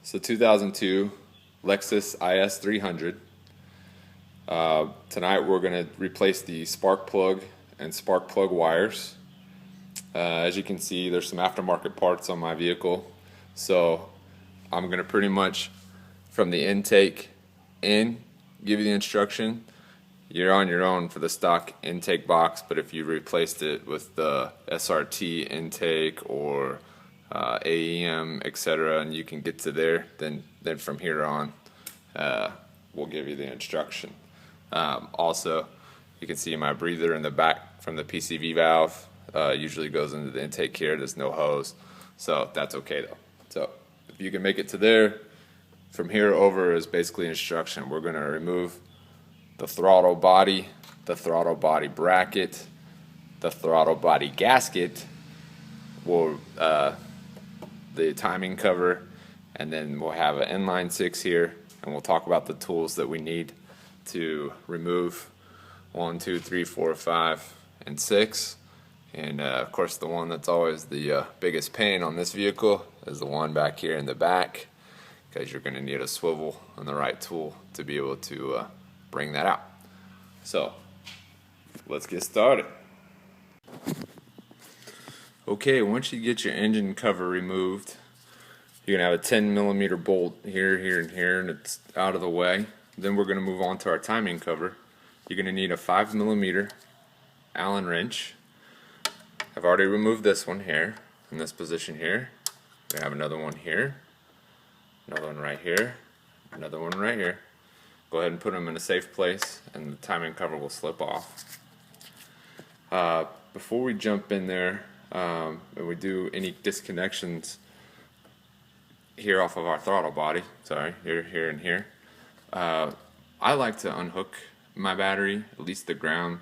So 2002 Lexus IS300. Tonight we're going to replace the spark plug and spark plug wires. As you can see, there's some aftermarket parts on my vehicle, so I'm going to pretty much from the intake in give you the instruction. You're on your own for the stock intake box, but if you replaced it with the SRT intake or AEM, etc., and you can get to there, then from here on we'll give you the instruction. Also, you can see my breather in the back from the PCV valve usually goes into the intake here. There's no hose, so that's okay though. So if you can make it to there, from here over is basically instruction. We're going to remove the throttle body bracket, the throttle body gasket, the timing cover, and then we'll have an inline 6 here, and we'll talk about the tools that we need to remove 1, 2, 3, 4, 5, and 6. And of course, the one that's always the biggest pain on this vehicle is the one back here in the back, because you're going to need a swivel and the right tool to be able to bring that out. So let's get started. Okay, once you get your engine cover removed, you're going to have a 10mm bolt here, here, and here, and it's out of the way. Then we're going to move on to our timing cover. You're going to need a 5mm Allen wrench. I've already removed this one here, in this position here. We have another one here, another one right here, another one right here. Go ahead and put them in a safe place, and the timing cover will slip off. Before we jump in there, and we do any disconnections here off of our throttle body, here, here, and here, I like to unhook my battery, at least the ground,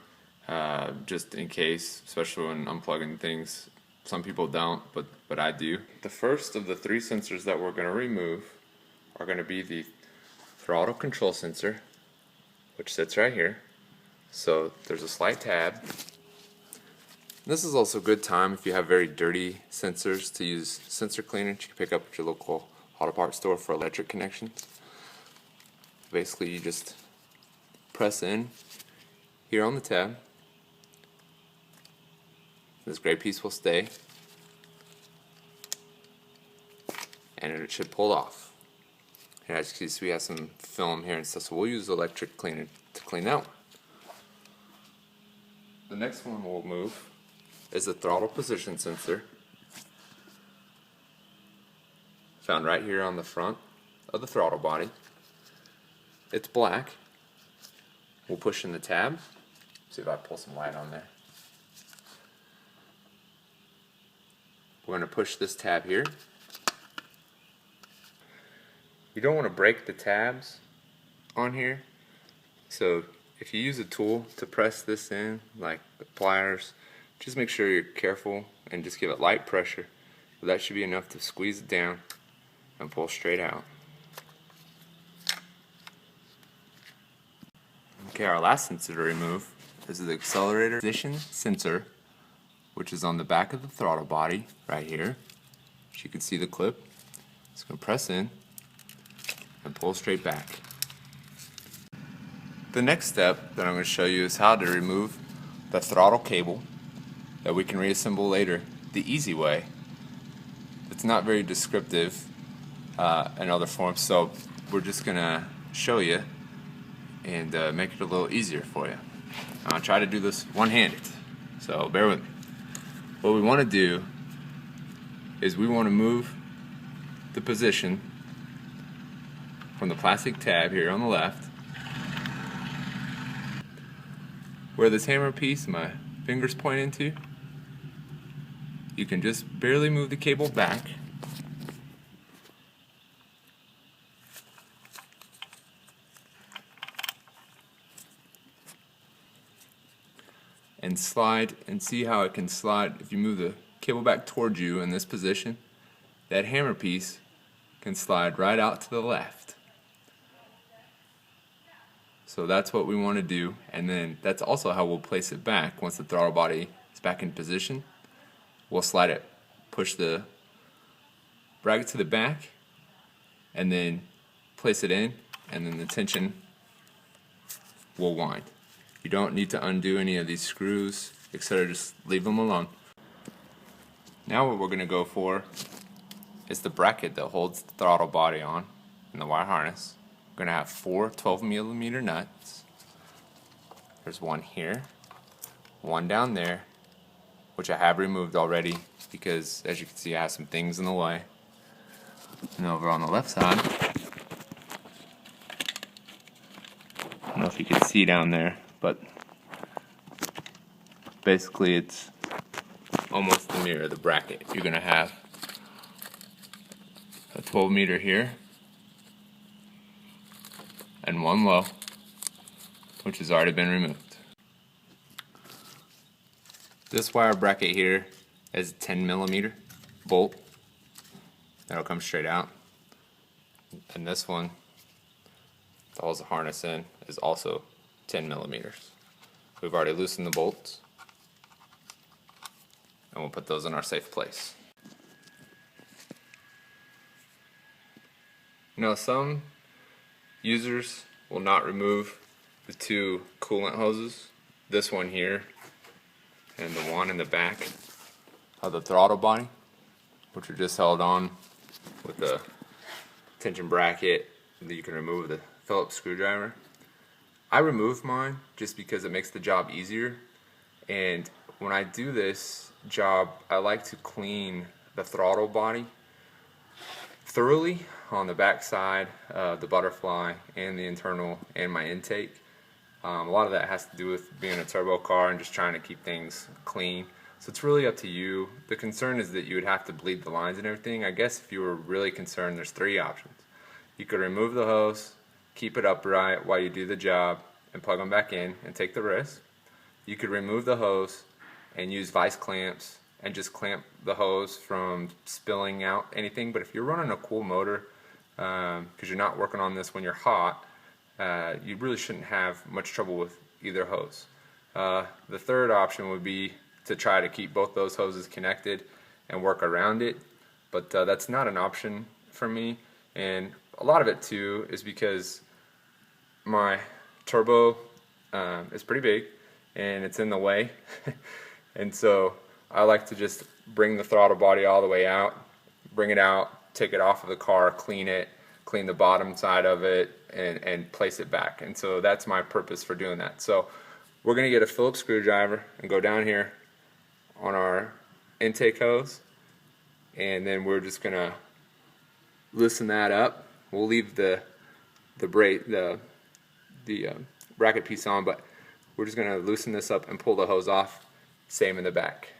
just in case, especially when unplugging things. Some people don't, but I do. The first of the 3 sensors that we're going to remove are going to be the throttle control sensor, which sits right here. So there's a slight tab. This is also a good time if you have very dirty sensors to use sensor cleaners you can pick up at your local auto parts store for electric connections. Basically, you just press in here on the tab. This gray piece will stay, and it should pull off. And as you can see, we have some film here and stuff, so we'll use electric cleaner to clean that one. The next one we'll move is the throttle position sensor, found right here on the front of the throttle body. It's black. We'll push in the tab. See if I pull some light on there. We're going to push this tab here. You don't want to break the tabs on here, so if you use a tool to press this in, like the pliers, just make sure you're careful and just give it light pressure. That should be enough to squeeze it down and pull straight out. Okay, our last sensor to remove is the accelerator position sensor, which is on the back of the throttle body right here. As you can see the clip. It's going to press in and pull straight back. The next step that I'm going to show you is how to remove the throttle cable that we can reassemble later the easy way. It's not very descriptive in other forms, so we're just going to show you and make it a little easier for you. I'll try to do this one-handed, so bear with me. What we want to do is we want to move the position from the plastic tab here on the left, where this hammer piece my fingers point into. You can just barely move the cable back, and slide, and see how it can slide. If you move the cable back towards you in this position, that hammer piece can slide right out to the left. So that's what we want to do, and then that's also how we'll place it back. Once the throttle body is back in position, we'll slide it, push the bracket to the back, and then place it in, and then the tension will wind. You don't need to undo any of these screws, etc. Just leave them alone. Now what we're going to go for is the bracket that holds the throttle body on and the wire harness. We're going to have 4 12mm nuts. There's one here, one down there, which I have removed already because, as you can see, I have some things in the way. And over on the left side, I don't know if you can see down there, but basically it's almost the mirror of the bracket. You're going to have a 12 meter here and one low, which has already been removed. This wire bracket here is a 10mm bolt that'll come straight out, and this one that holds the harness in is also 10mm. We've already loosened the bolts, and we'll put those in our safe place. Now, some users will not remove the 2 coolant hoses, this one here and the one in the back of the throttle body, which are just held on with the tension bracket that you can remove with a Phillips screwdriver. I remove mine just because it makes the job easier, and when I do this job I like to clean the throttle body thoroughly on the back side of the butterfly and the internal and my intake. A lot of that has to do with being a turbo car and just trying to keep things clean. So it's really up to you. The concern is that you would have to bleed the lines and everything. I guess if you were really concerned, there's 3 options. You could remove the hose, keep it upright while you do the job, and plug them back in and take the risk. You could remove the hose and use vice clamps and just clamp the hose from spilling out anything. But if you're running a cool motor, because you're not working on this when you're hot, you really shouldn't have much trouble with either hose. The third option would be to try to keep both those hoses connected and work around it, but that's not an option for me. And a lot of it too is because my turbo is pretty big and it's in the way and so I like to just bring the throttle body all the way out, bring it out, take it off of the car, clean it, clean the bottom side of it, and place it back. And so that's my purpose for doing that. So we're going to get a Phillips screwdriver and go down here on our intake hose, and then we're just going to loosen that up. We'll leave the bracket piece on, but we're just going to loosen this up and pull the hose off. Same in the back.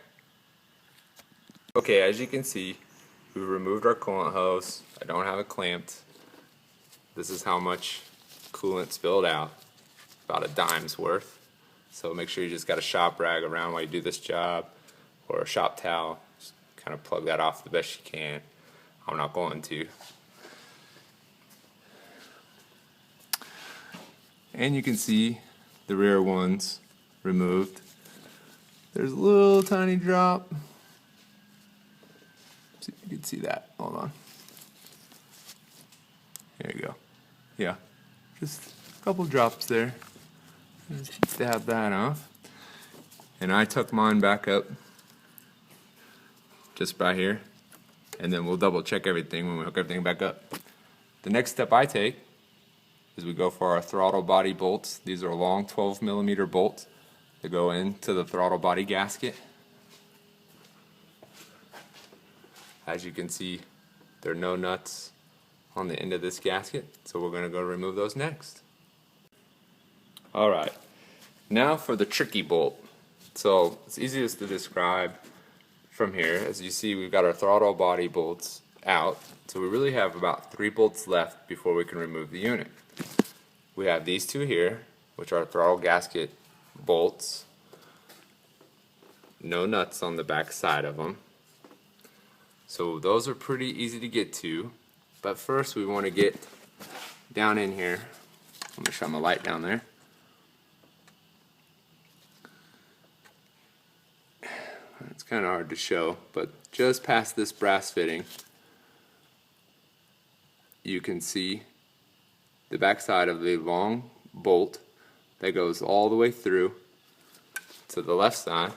Okay, as you can see, we've removed our coolant hose. I don't have it clamped. This is how much coolant spilled out, about a dime's worth. So make sure you just got a shop rag around while you do this job, or a shop towel. Just kind of plug that off the best you can. I'm not going to. And you can see the rear ones removed. There's a little tiny drop. See if you can see that. Hold on. There you go. Yeah, just a couple drops there. Just dab that off. And I tuck mine back up just by here, and then we'll double check everything when we hook everything back up. The next step I take is we go for our throttle body bolts. These are long 12mm bolts that go into the throttle body gasket. As you can see, there are no nuts on the end of this gasket, so we're going to go remove those next. Alright, now for the tricky bolt. So it's easiest to describe from here. As you see, we've got our throttle body bolts out, so we really have about 3 bolts left before we can remove the unit. We have these 2 here, which are throttle gasket bolts. No nuts on the back side of them. So those are pretty easy to get to. But first we want to get down in here. Let me shine my light down there. It's kind of hard to show, but just past this brass fitting, you can see the backside of the long bolt that goes all the way through to the left side,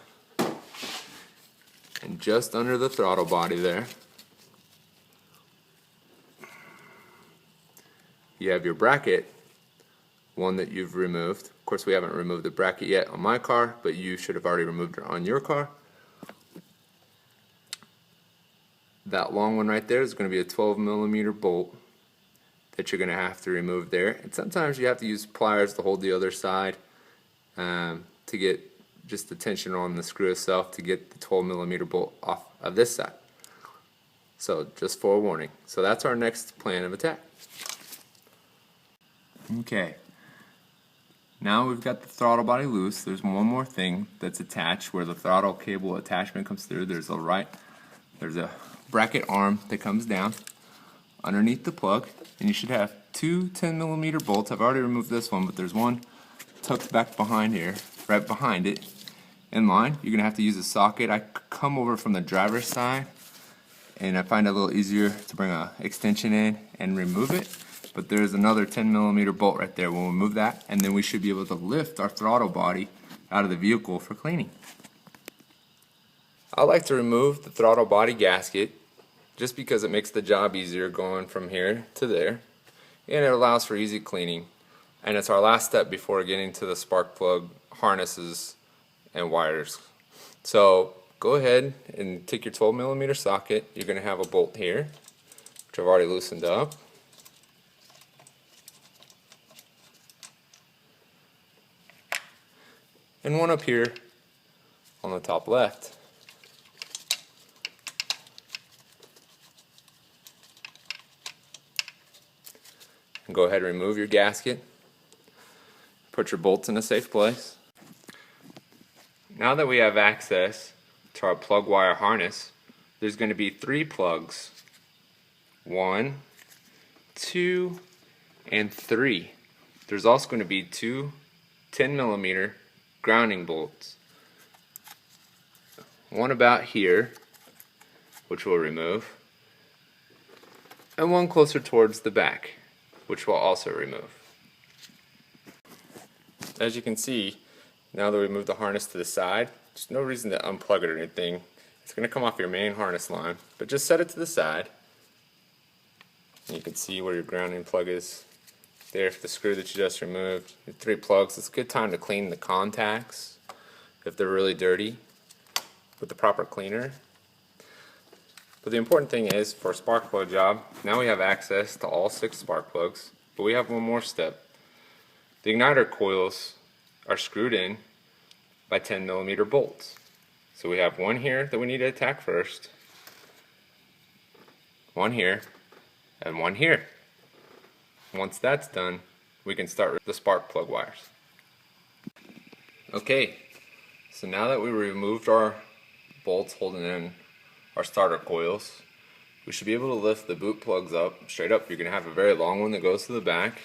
and just under the throttle body there you have your bracket, one that you've removed. Of course, we haven't removed the bracket yet on my car, but you should have already removed it on your car. That long one right there is going to be a 12mm bolt that you're going to have to remove there. And sometimes you have to use pliers to hold the other side to get just the tension on the screw itself to get the 12mm bolt off of this side. So just forewarning. So that's our next plan of attack. Okay. Now we've got the throttle body loose. There's one more thing that's attached where the throttle cable attachment comes through. There's a bracket arm that comes down underneath the plug, and you should have two 10mm bolts. I've already removed this one, but there's one tucked back behind here, right behind it, in line. You're gonna have to use a socket. I come over from the driver's side, and I find it a little easier to bring an extension in and remove it. But there's another 10mm bolt right there. We'll remove that, and then we should be able to lift our throttle body out of the vehicle for cleaning. I like to remove the throttle body gasket just because it makes the job easier going from here to there, and it allows for easy cleaning, and it's our last step before getting to the spark plug harnesses and wires. So go ahead and take your 12mm socket. You're going to have a bolt here, which I've already loosened up. And one up here on the top left. And go ahead and remove your gasket. Put your bolts in a safe place. Now that we have access to our plug wire harness, there's going to be 3 plugs. 1, 2, and 3. There's also going to be 2 10mm grounding bolts. One about here, which we'll remove, and one closer towards the back, which we'll also remove. As you can see, now that we moved the harness to the side, there's no reason to unplug it or anything. It's going to come off your main harness line, but just set it to the side. And you can see where your grounding plug is there for the screw that you just removed. Your 3 plugs. It's a good time to clean the contacts if they're really dirty with the proper cleaner. But the important thing is, for a spark plug job, now we have access to all 6 spark plugs, but we have one more step. The igniter coils are screwed in by 10mm bolts. So we have one here that we need to attack first, one here, and one here. Once that's done, we can start with the spark plug wires. Okay, so now that we removed our bolts holding in our starter coils, we should be able to lift the boot plugs up straight up. You're going to have a very long one that goes to the back,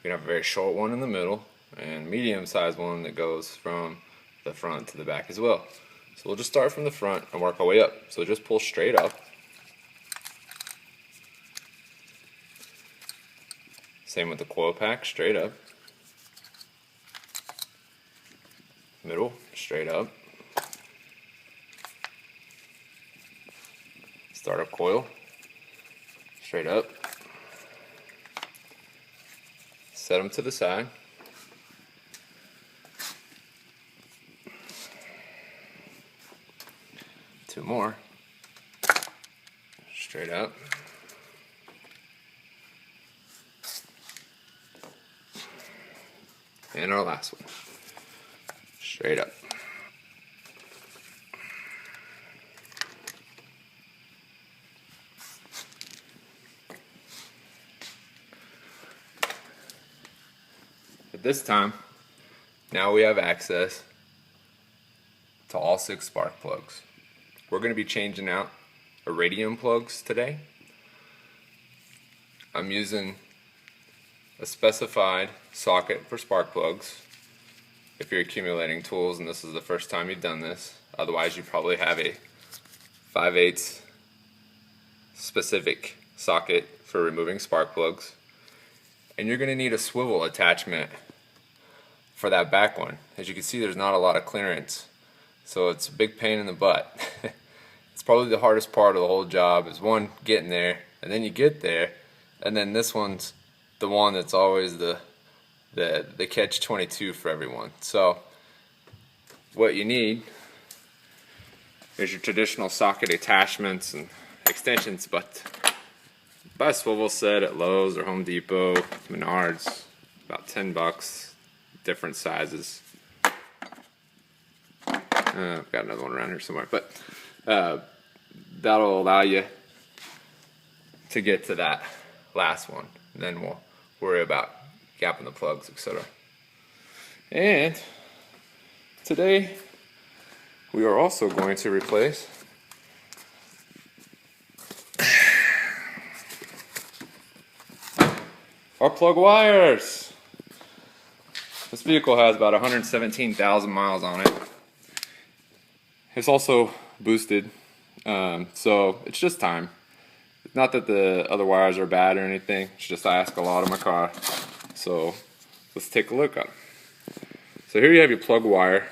you're going to have a very short one in the middle, and medium sized one that goes from the front to the back as well. So we'll just start from the front and work our way up. So just pull straight up. Same with the coil pack, straight up. Middle, straight up. Startup coil, straight up. Set them to the side. Two more, straight up. And our last one, straight up. At this time, now we have access to all 6 spark plugs. We're going to be changing out iridium plugs today. I'm using a specified socket for spark plugs if you're accumulating tools and this is the first time you've done this. Otherwise you probably have a 5/8 specific socket for removing spark plugs. And you're going to need a swivel attachment for that back one. As you can see, there's not a lot of clearance, so it's a big pain in the butt. It's probably the hardest part of the whole job, is one, getting there, and then you get there, and then this one's the one that's always the catch-22 for everyone. So what you need is your traditional socket attachments and extensions, but buy a swivel set at Lowe's or Home Depot, Menards, about 10 bucks, different sizes. I've got another one around here somewhere, but that'll allow you to get to that last one. And then we'll worry about gapping the plugs, etc. And today we are also going to replace our plug wires. This vehicle has about 117,000 miles on it. It's also boosted, so it's just time. It's not that the other wires are bad or anything, it's just I ask a lot of my car. So let's take a look at it. So here you have your plug wire,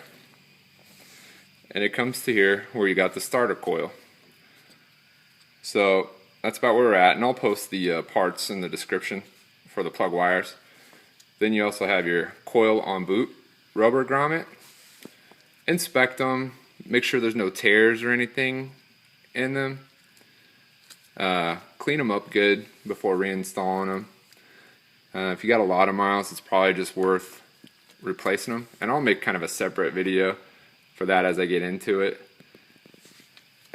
and it comes to here where you got the starter coil. So that's about where we're at, and I'll post the parts in the description for the plug wires. Then you also have your coil on boot rubber grommet. Inspect them, make sure there's no tears or anything in them. Clean them up good before reinstalling them. If you got a lot of miles, it's probably just worth replacing them, and I'll make kind of a separate video for that as I get into it.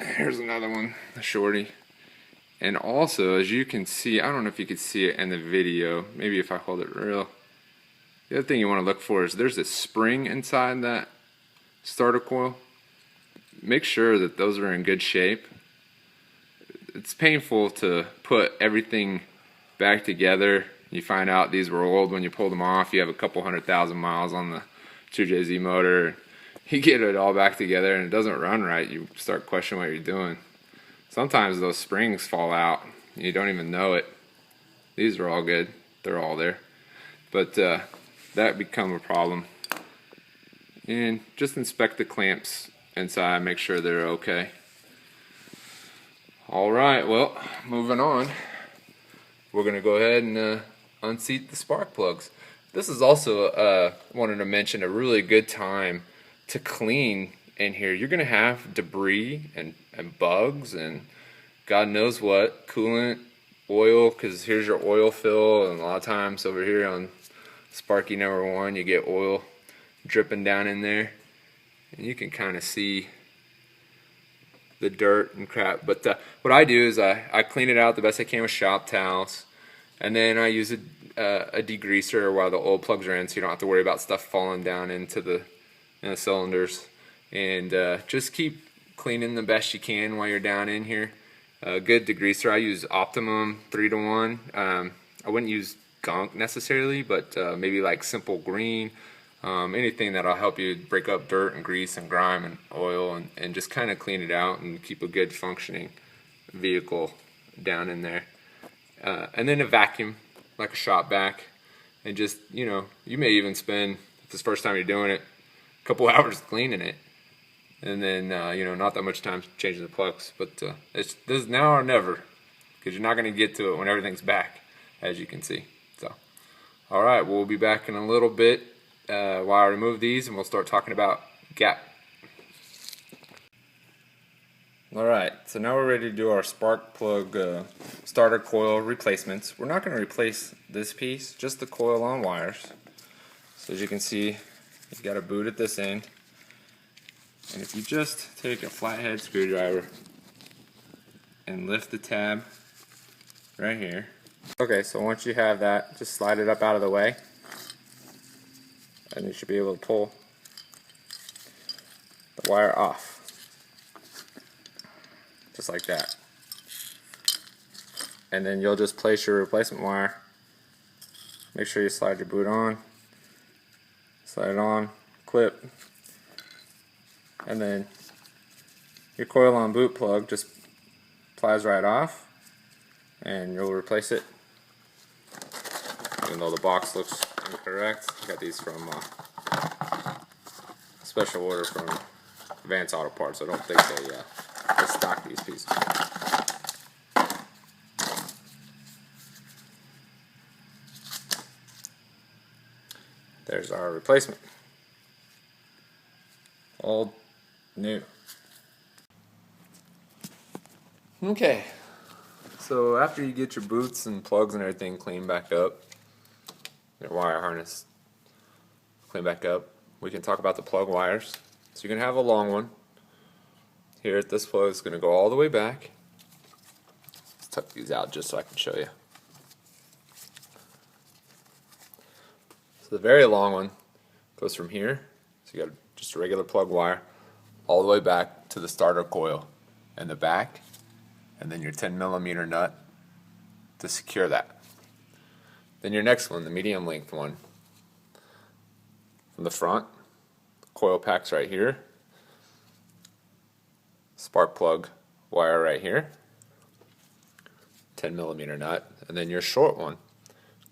Here's another one, a shorty. And also, as you can see, I don't know if you can see it in the video, maybe if I hold it real. The other thing you want to look for is there's a spring inside that starter coil. Make sure that those are in good shape. It's painful to put everything back together. You find out these were old when you pull them off. You have a couple 100,000 miles on the 2JZ motor. You get it all back together and it doesn't run right. You start questioning what you're doing. Sometimes those springs fall out. You don't even know it. These are all good. They're all there. But that become a problem. And just inspect the clamps inside. Make sure they're okay. Alright, well, moving on. We're going to go ahead and unseat the spark plugs. This is also, wanted to mention, a really good time to clean in here. You're going to have debris and bugs and God knows what, coolant, oil, because here's your oil fill, and a lot of times over here on Sparky number 1 you get oil dripping down in there, and you can kind of see the dirt and crap. But what I do is I clean it out the best I can with shop towels, and then I use a degreaser while the oil plugs are in, so you don't have to worry about stuff falling down into the cylinders. And just keep cleaning the best you can while you're down in here. Good degreaser, I use Optimum 3-to-1. I wouldn't use gunk necessarily, but maybe like Simple Green, anything that'll help you break up dirt and grease and grime and oil, and just kind of clean it out and keep a good functioning vehicle down in there. And then a vacuum, like a shop vac, and just, you may even spend, if it's the first time you're doing it, a couple hours cleaning it, and then not that much time changing the plugs. But this is now or never, because you're not going to get to it when everything's back, as you can see. So alright, we'll be back in a little bit while I remove these, and we'll start talking about gap. Alright, so now we're ready to do our spark plug starter coil replacements. We're not going to replace this piece, just the coil on wires. So as you can see, you've got a boot at this end, and if you just take a flathead screwdriver and lift the tab right here. Okay, so once you have that, just slide it up out of the way, and you should be able to pull the wire off. Just like that. And then you'll just place your replacement wire. Make sure you slide your boot on, slide it on, clip, and then your coil on boot plug just plies right off, and you'll replace it. Even though the box looks incorrect, I got these from special order from Advanced Auto Parts. I don't think they stock these pieces. There's our replacement. All new. Okay, so after you get your boots and plugs and everything cleaned back up, your wire harness cleaned back up, we can talk about the plug wires. So you're going to have a long one. Here at this plug, it's going to go all the way back. Let's tuck these out just so I can show you. So the very long one goes from here, so you got just a regular plug wire, all the way back to the starter coil in the back, and then your 10mm nut to secure that. Then your next one, the medium length one, from the front, coil packs right here, spark plug wire right here, 10mm nut, and then your short one,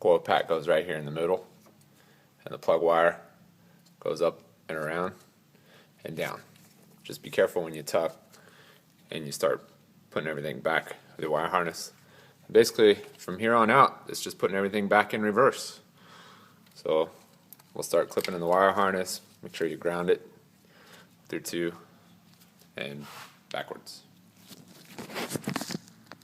coil pack goes right here in the middle, and the plug wire goes up and around and down. Just be careful when you tuck and you start putting everything back with the wire harness. Basically, from here on out, it's just putting everything back in reverse. So we'll start clipping in the wire harness. Make sure you ground it through 2 and backwards.